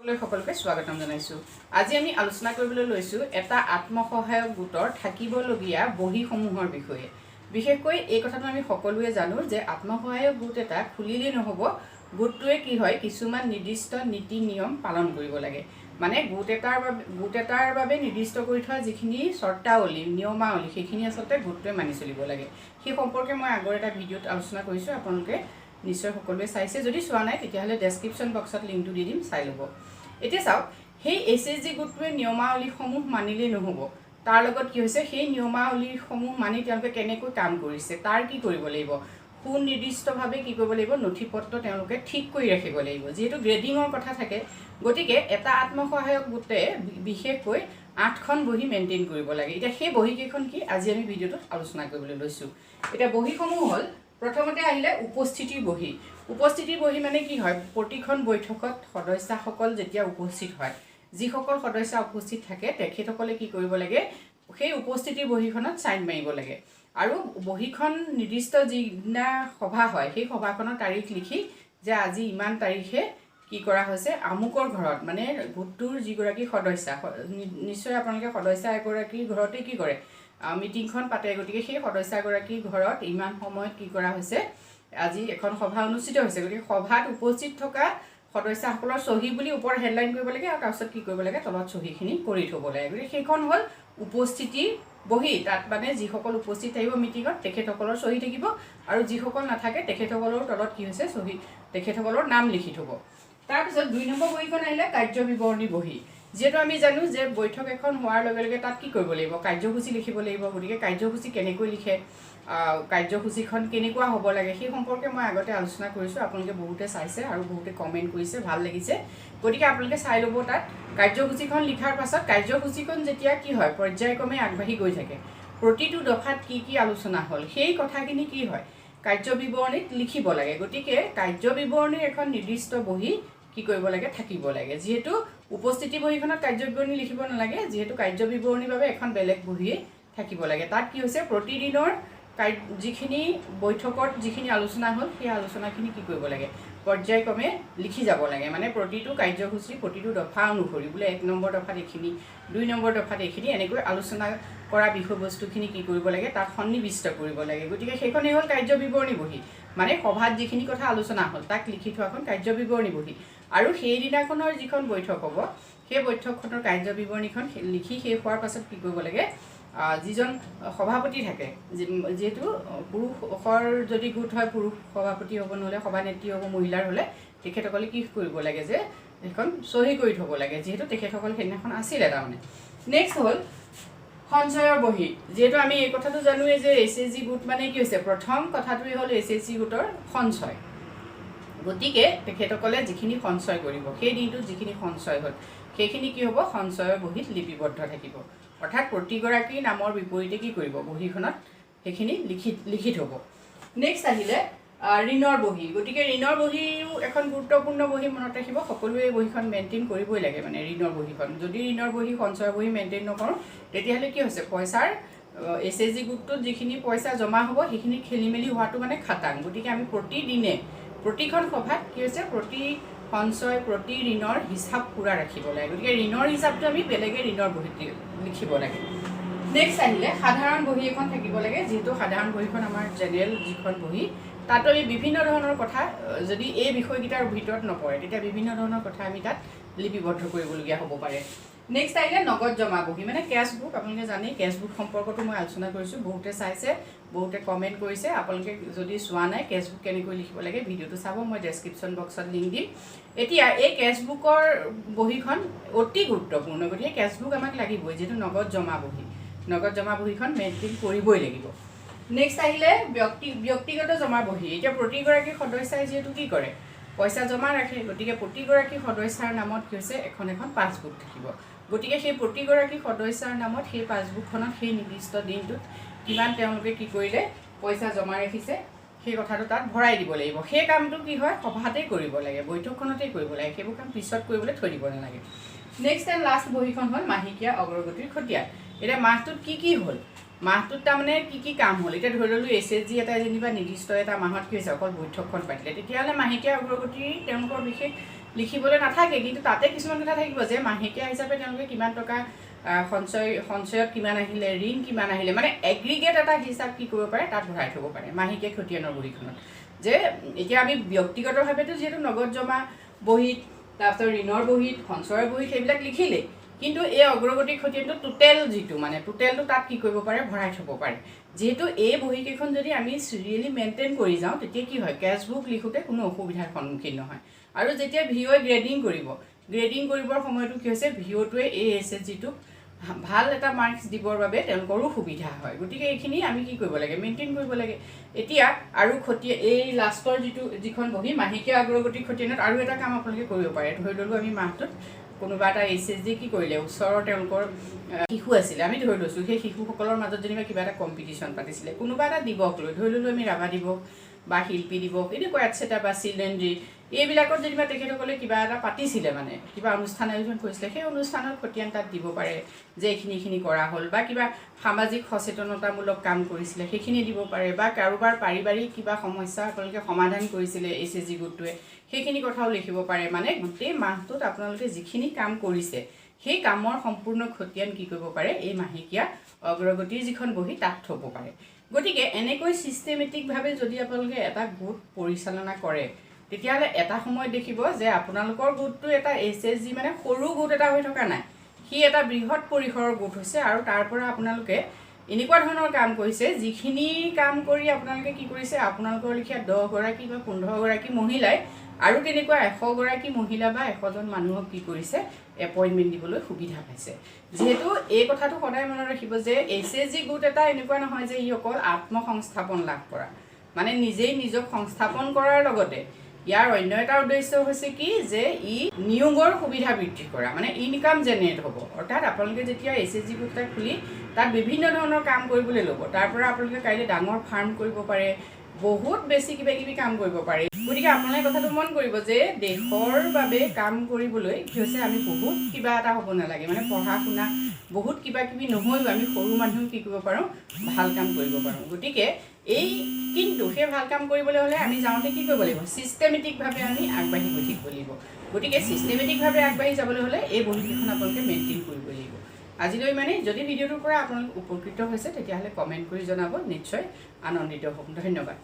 সকলোকে স্বাগতম জনাইছো। আজি আমি আলোচনা কৰিবলৈ লৈছো এটা আত্মসহায়ক গোটৰ থাকিবলগীয়া বহিসমূহৰ বিষয়ে। বিশেষকৈ এই কথাটো আমি সকলোৱে জানো যে আত্মসহায়ক গোট এটা খুলিলে নহব, গোটটোৱে কি হয় কিছুমান নিৰ্দিষ্ট নীতি নিয়ম পালন কৰিব লাগে। মানে গোট এটাৰ বাবে নিৰ্দিষ্ট কৰি থোৱা যিখিনি চৰ্তাৱলী নিয়মাৱলী সেইখিনি আচলতে গোটটোৱে মানি চলিব লাগে। সেই সম্পৰ্কে মই আগৰ এটা ভিডিঅ'ত আলোচনা কৰিছো, আপোনালোকে নিশ্চয় সকলোৱে চাইছে। যদি চোৱা নাই তেতিয়াহ'লে ডেছক্ৰিপশ্যন বক্সত লিংকটো দি দিম, চাই ল'ব। এতিয়া চাওক, সেই SHG গোটটোৱে নিয়মাৱলীসমূহ মানিলেই নহ'ব, তাৰ লগত কি হৈছে সেই নিয়মাৱলীসমূহ মানি তেওঁলোকে কেনেকৈ কাম কৰিছে তাৰ কি কৰিব লাগিব, সুনিৰ্দিষ্টভাৱে কি কৰিব লাগিব, নথি পত্ৰ তেওঁলোকে ঠিক কৰি ৰাখিব লাগিব। যিহেতু গ্ৰেডিঙৰ কথা থাকে, গতিকে এটা আত্মসহায়ক গোটে বিশেষকৈ 8খন বহি মেইনটেইন কৰিব লাগে। এতিয়া সেই বহীকেইখন কি আজি আমি ভিডিঅ'টোত আলোচনা কৰিবলৈ লৈছোঁ। এতিয়া বহীসমূহ হ'ল, প্ৰথমতে আহিলে উপস্থিতিৰ বহি। উপস্থিতিৰ বহি মানে কি হয়, প্ৰতিখন বৈঠকত সদস্যসকল যেতিয়া উপস্থিত হয়, যিসকল সদস্য উপস্থিত থাকে তেখেতসকলে কি কৰিব লাগে, সেই উপস্থিতিৰ বহীখনত চাইন মাৰিব লাগে। আৰু বহীখন নিৰ্দিষ্ট যিদিনা সভা হয় সেই সভাখনৰ তাৰিখ লিখি যে আজি ইমান তাৰিখে কি কৰা হৈছে আমুকৰ ঘৰত, মানে গোটটোৰ যিগৰাকী সদস্য, নিশ্চয় আপোনালোকে সদস্য এগৰাকীৰ ঘৰতে কি কৰে মিটিংখন পাতে, গতিকে সেই সদস্যগৰাকীৰ ঘৰত ইমান সময়ত কি কৰা হৈছে, আজি এখন সভা অনুষ্ঠিত হৈছে। গতিকে সভাত উপস্থিত থকা সদস্যসকলৰ চহী বুলি ওপৰত হেডলাইন কৰিব লাগে, আৰু তাৰপিছত কি কৰিব লাগে, তলত চহীখিনি কৰি থ'ব লাগে। গতিকে সেইখন হ'ল উপস্থিতিৰ বহি। তাত মানে যিসকল উপস্থিত থাকিব মিটিঙত তেখেতসকলৰ চহী থাকিব, আৰু যিসকল নাথাকে তেখেতসকলৰ তলত কি হৈছে চহী, তেখেতসকলৰ নাম লিখি থ'ব। তাৰপিছত 2 নম্বৰ বহীখন আহিলে কাৰ্য বিৱৰণী বহি। যিহেতু আমি জানো যে বৈঠক এখন হোৱাৰ লগে লগে তাত কি কৰিব লাগিব, কাৰ্যসূচী লিখিব লাগিব। গতিকে কাৰ্যসূচী কেনেকৈ লিখে, কাৰ্যসূচীখন কেনেকুৱা হ'ব লাগে সেই সম্পৰ্কে মই আগতে আলোচনা কৰিছোঁ। আপোনালোকে বহুতে চাইছে আৰু বহুতে কমেণ্ট কৰিছে, ভাল লাগিছে। গতিকে আপোনালোকে চাই ল'ব। তাত কাৰ্যসূচীখন লিখাৰ পাছত কাৰ্যসূচীখন যেতিয়া কি হয় পৰ্যায়ক্ৰমে আগবাঢ়ি গৈ থাকে, প্ৰতিটো দফাত কি কি আলোচনা হ'ল সেই কথাখিনি কি হয় কাৰ্য বিৱৰণীত লিখিব লাগে। গতিকে কাৰ্য বিৱৰণীৰ এখন নিৰ্দিষ্ট বহি কি কৰিব লাগে, থাকিব লাগে। যিহেতু উপস্থিতি বহীখনত কাৰ্য বিৱৰণী লিখিব নালাগে, যিহেতু কাৰ্য বিৱৰণীৰ বাবে এখন বেলেগ বহিয়ে থাকিব লাগে। তাত কি হৈছে প্ৰতিদিনৰ যিখিনি বৈঠকত যিখিনি আলোচনা হ'ল সেই আলোচনাখিনি কি কৰিব লাগে, পৰ্যায়ক্ৰমে লিখি যাব লাগে। মানে প্ৰতিটো কাৰ্যসূচী প্ৰতিটো দফা অনুসৰি, বোলে 1 নম্বৰ দফাত এইখিনি, 2 নম্বৰ দফাত এইখিনি, এনেকৈ আলোচনা কৰা বিষয়বস্তুখিনি কি কৰিব লাগে, তাত সন্নিৱিষ্ট কৰিব লাগে। গতিকে সেইখনেই হ'ল কাৰ্য বিৱৰণী বহি। মানে সভাত যিখিনি কথা আলোচনা হ'ল তাক লিখি থোৱাখন কাৰ্য বিৱৰণী বহি। আৰু সেইদিনাখনৰ যিখন বৈঠক হ'ব সেই বৈঠকখনৰ কাৰ্য বিৱৰণীখন লিখি শেষ হোৱাৰ পাছত কি কৰিব লাগে, যিজন সভাপতি থাকে, যিহেতু পুৰুষৰ যদি গোট হয় পুৰুষ সভাপতি হ'ব, নহ'লে সভানেত্ৰী হ'ব, মহিলাৰ হ'লে তেখেতসকলে কি কৰিব লাগে যে সেইখন চহী কৰি থ'ব লাগে, যিহেতু তেখেতসকল সেইদিনাখন আছিলে তাৰমানে। নেক্সট হ'ল সঞ্চয়ৰ বহি। যিহেতু আমি এই কথাটো জানোৱেই যে SHG গোট মানে কি হৈছে, প্ৰথম কথাটোৱেই হ'ল SHG গোটৰ সঞ্চয়। গতিকে তেখেতসকলে যিখিনি সঞ্চয় কৰিব সেই দিনটোত যিখিনি সঞ্চয় হ'ল সেইখিনি কি হ'ব, সঞ্চয়ৰ বহীত লিপিবদ্ধ থাকিব। অৰ্থাৎ প্ৰতিগৰাকীৰ নামৰ বিপৰীতে কি কৰিব, বহীখনত সেইখিনি লিখি থ'ব। নেক্সট আহিলে ঋণৰ বহি। গতিকে ঋণৰ বহিও এখন গুৰুত্বপূৰ্ণ বহি, মনত ৰাখিব। সকলোৱে এই বহীখন মেইনটেইন কৰিবই লাগে। মানে ঋণৰ বহীখন যদি ঋণৰ বহি সঞ্চয়ৰ বহি মেইনটেইন নকৰোঁ তেতিয়াহ'লে কি হৈছে, পইচাৰ SHG গোটটোত যিখিনি পইচা জমা হ'ব সেইখিনি খেলি মেলি হোৱাটো মানে খাটাং। গতিকে আমি প্ৰতিদিনে প্ৰতিখন সভাত কি হৈছে, প্ৰতি সঞ্চয় প্ৰতি ঋণৰ হিচাপ পূৰা ৰাখিব লাগে। গতিকে ঋণৰ হিচাপটো আমি বেলেগে ঋণৰ বহীত লিখিব লাগে। নেক্সট আহিলে সাধাৰণ বহী এখন থাকিব লাগে। যিহেতু সাধাৰণ বহীখন আমাৰ জেনেৰেল যিখন বহী, তাতো আমি বিভিন্ন ধৰণৰ কথা, যদি এই বিষয়কেইটাৰ ভিতৰত নপৰে তেতিয়া বিভিন্ন ধৰণৰ কথা আমি তাত লিপিবদ্ধ কৰিবলগীয়া হ'ব পাৰে। নেক্সট আহিলে নগদ জমা বহি, মানে কেছ বুক। আপোনালোকে জানেই কেছ বুক সম্পৰ্কতো মই আলোচনা কৰিছোঁ, বহুতে চাইছে, বহুতে কমেণ্ট কৰিছে। আপোনালোকে যদি চোৱা নাই কেছ বুক কেনেকৈ লিখিব লাগে ভিডিঅ'টো চাব, মই ডেছক্ৰিপশ্যন বক্সত লিংক দিম। এতিয়া এই কেছ বুকৰ বহীখন অতি গুৰুত্বপূৰ্ণ, গতিকে কেছ বুক আমাক লাগিবই, যিহেতু নগদ জমা বহি। নগদ জমা বহীখন মেইনটেইন কৰিবই লাগিব। নেক্সট আহিলে ব্যক্তিগত জমা বহি। এতিয়া প্ৰতিগৰাকী সদস্যই যিহেতু কি কৰে, পইচা জমা ৰাখে, গতিকে প্ৰতিগৰাকী সদস্যাৰ নামত কি হৈছে, এখন পাছবুক থাকিব। গতিকে সেই প্ৰতিগৰাকী সদস্যাৰ নামত সেই পাছবুকখনত সেই নিৰ্দিষ্ট দিনটোত কিমান তেওঁলোকে কি কৰিলে পইচা জমা ৰাখিছে সেই কথাটো তাত ভৰাই দিব লাগিব। সেই কামটো কি হয়, সভাতেই কৰিব লাগে, বৈঠকখনতেই কৰিব লাগে, সেইবোৰ কাম পিছত কৰিবলৈ থৈ দিব নালাগে। নেক্সট এণ্ড লাষ্ট বহীখন হ'ল মাহেকীয়া অগ্ৰগতিৰ খতিয়ান। এতিয়া মাহটোত কি হ'ল, মাহটোত তাৰমানে কি কাম হ'ল। এতিয়া ধৰি ল'লোঁ SHG এটা যেনিবা নিৰ্দিষ্ট এটা মাহত কি হৈছে, অকল বৈঠকখন পাতিলে, তেতিয়াহ'লে মাহেকীয়া অগ্ৰগতিৰ তেওঁলোকৰ বিশেষ লিখিবলৈ নাথাকে, কিন্তু তাতে কিছুমান কথা থাকিব যে মাহেকীয়া হিচাপে তেওঁলোকে কিমান টকা সঞ্চয়ত কিমান আহিলে, ঋণ কিমান আহিলে, মানে এগ্ৰিগেট এটা হিচাপ কি কৰিব পাৰে তাত ভৰাই থ'ব পাৰে মাহেকীয়া খতিয়ানৰ বহীখনত। যে এতিয়া আমি ব্যক্তিগতভাৱেতো যিহেতু নগদ জমা বহীত, তাৰপিছত ঋণৰ বহীত, সঞ্চয়ৰ বহীত সেইবিলাক লিখিলেই, কিন্তু এই অগ্ৰগতিৰ খতিয়ানটো টোটেল যিটো মানে টোটেলটো তাত কি কৰিব পাৰে ভৰাই থ'ব পাৰে। যিহেতু এই বহীকেইখন যদি আমি চিৰিয়েলি মেইনটেইন কৰি যাওঁ তেতিয়া কি হয়, কেছ বুক লিখোঁতে কোনো অসুবিধাৰ সন্মুখীন নহয়। আৰু যেতিয়া ভিঅ'ই গ্ৰেডিং কৰিবৰ সময়তো কি হৈছে, ভিঅ'টোৱে এই SHGটোক ভাল এটা মাৰ্কছ দিবৰ বাবে তেওঁলোকৰো সুবিধা হয়। গতিকে এইখিনি আমি কি কৰিব লাগে, মেইনটেইন কৰিব লাগে। এতিয়া আৰু এই লাষ্টৰ যিখন বহী মাহেকীয়া অগ্ৰগতিৰ খতিয়ানত আৰু এটা কাম আপোনালোকে কৰিব পাৰে। ধৰি ল'লোঁ আমি মাহটোত কোনোবা এটা SHG কি কৰিলে, ওচৰৰ তেওঁলোকৰ শিশু আছিলে, আমি ধৰি লৈছোঁ সেই শিশুসকলৰ মাজত যেনিবা কিবা এটা কম্পিটিশ্যন পাতিছিলে, কোনোবা এটা দিৱস লৈ, ধৰি ল'লোঁ আমি ৰাভা দিৱস বা শিল্পী দিৱস, এনেকুৱা এটচেট্ৰা বা চিলড্ৰেন ডে, এইবিলাকত যেনিবা তেখেতসকলে কিবা এটা পাতিছিলে, মানে কিবা অনুষ্ঠান আয়োজন কৰিছিলে, সেই অনুষ্ঠানৰ খতিয়ান তাত দিব পাৰে যে এইখিনি কৰা হ'ল, বা কিবা সামাজিক সচেতনতামূলক কাম কৰিছিলে সেইখিনি দিব পাৰে, বা কাৰোবাৰ পাৰিবাৰিক কিবা সমস্যা আপোনালোকে সমাধান কৰিছিলে SHG গোটটোৱে, সেইখিনি কথাও লিখিব পাৰে। মানে গোটেই মাহটোত আপোনালোকে যিখিনি কাম কৰিছে সেই কামৰ সম্পূৰ্ণ খতিয়ান কি কৰিব পাৰে, এই মাহেকীয়া অগ্ৰগতিৰ যিখন বহী তাত থ'ব পাৰে। গতিকে এনেকৈ ছিষ্টেমেটিকভাৱে যদি আপোনালোকে এটা গোট পৰিচালনা কৰে, তেতিয়াহ'লে এটা সময়ত দেখিব যে আপোনালোকৰ গোটটো এটা SHG মানে সৰু গোট এটা হৈ থকা নাই, সি এটা বৃহৎ পৰিসৰৰ গোট হৈছে। আৰু তাৰ পৰা আপোনালোকে এনেকুৱা ধৰণৰ কাম কৰিছে, যিখিনি কাম কৰি আপোনালোকে কি কৰিছে, আপোনালোকৰ লেখীয়া 10 গৰাকী বা 15 গৰাকী মহিলাই আৰু তেনেকুৱা 100 গৰাকী মহিলা বা 100জন মানুহক কি কৰিছে, এপইণ্টমেণ্ট দিবলৈ সুবিধা পাইছে। যিহেতু এই কথাটো সদায় মনত ৰাখিব যে SHG গোট এটা এনেকুৱা নহয় যে ই অকল আত্মসংস্থাপন লাভ কৰা, মানে নিজেই নিজক সংস্থাপন কৰাৰ লগতে ইয়াৰ অন্য এটা উদ্দেশ্য হৈছে কি, যে ই নিয়োগৰ সুবিধা বৃদ্ধি কৰা, মানে ইনকাম জেনেৰেট হ'ব। অৰ্থাৎ আপোনালোকে যেতিয়া SHG গোট এটা খুলি তাত বিভিন্ন ধৰণৰ কাম কৰিবলৈ ল'ব, তাৰ পৰা আপোনালোকে কাইলৈ ডাঙৰ ফাৰ্ম কৰিব পাৰে, বহুত বেছি কিবা কিবি কাম কৰিব পাৰে। গতিকে আপোনালোকে কথাটো মন কৰিব যে দেশৰ বাবে কাম কৰিবলৈ কি হৈছে, আমি বহুত কিবা এটা হ'ব নালাগে, মানে পঢ়া শুনা বহুত কিবা কিবি নহৈও আমি সৰু মানুহেও কি কৰিব পাৰোঁ, ভাল কাম কৰিব পাৰোঁ। গতিকে কিন্তু সেই ভাল কাম কৰিবলৈ হ'লে আমি যাওঁতে কি কৰিব লাগিব, ছিষ্টেমেটিকভাৱে আমি আগবাঢ়ি গৈ থাকিব লাগিব। গতিকে ছিষ্টেমেটিকভাৱে আগবাঢ়ি যাবলৈ হ'লে এই বহীকেইখন আপোনালোকে মেইনটেইন কৰিব লাগিব। আজিলৈ মানে যদি ভিডিঅ'টোৰ পৰা আপোনালোক উপকৃত হৈছে তেতিয়াহ'লে কমেণ্ট কৰি জনাব, নিশ্চয় আনন্দিত হ'ম। ধন্যবাদ।